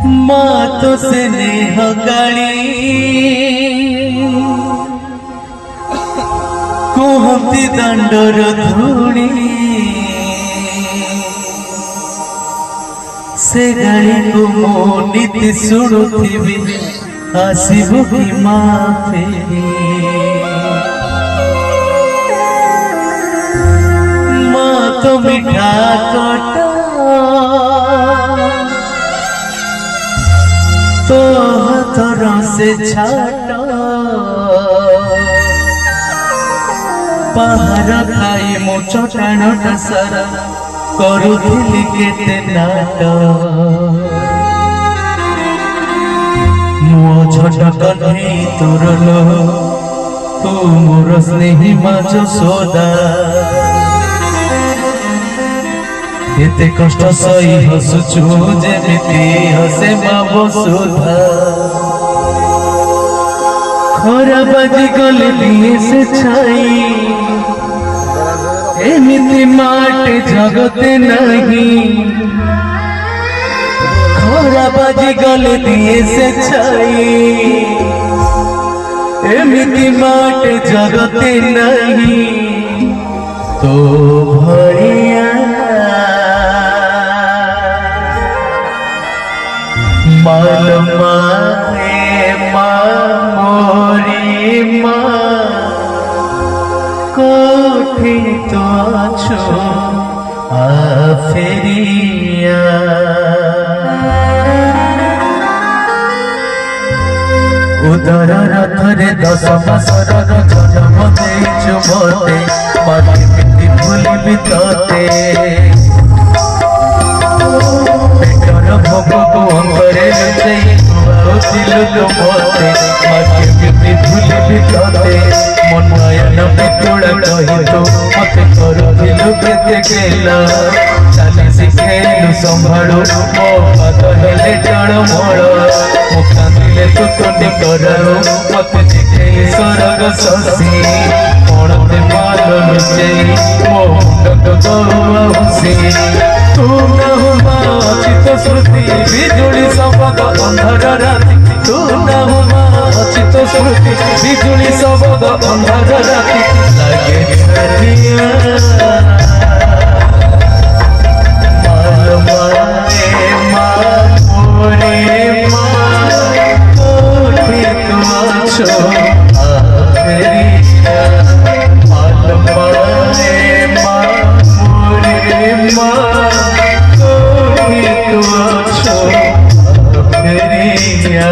माँ तो स्नेह गाड़ी कुहती दंडर धूड़ी से गाड़ी को मो नीति शुणुथी आसबू कि माँ फेरी माँ तो मिठा कटा तो हाथर से छाटा पहाड़ खाई मो चटाणटा सारा करुथिली केते नाट मो झटक नहीं तोर लो तू मोर स्नेही माँ यशोदा एते कष्ट सही हसुचु जेमिति हसे माँ वसुधा खरा बाजी गले दिए से छाई एमिति माटे जगते नहीं खरा बाजी गले दिए से छाई एमिति माटे जगते नहीं तो भड़िया माल माए माँ मोरी माँ कोठी तो छो फेरिया उदर रथरे 10 मासर जन्म देइछु मते माटी मिटी भूलिबि तते पेटर भोग को अंतरे लुचई दिल तो मते माटी मिटी भूलिबि तते मन नयन पितुड़ा कहि तो मते करुथिलु केते गेला चाली शिखेलु संभाळु मो पाद हेले टळमळ मो कांदिले तू तोटे कराऊ मते चिठेई सरग शशि कोणते माल लुचई मो मुंड गौआ हुसी तू न हुआ अचित श्रुति बिजुली शब्द अंधार राति तू न हुआ अचित श्रुति बिजुली शब्द अंधार राति लागे छाटिया माल माए माँ मोरे माँ कोठी तो छो फेरिया माल माए माँ मोरे माँ कोठी तो छो फेरिया।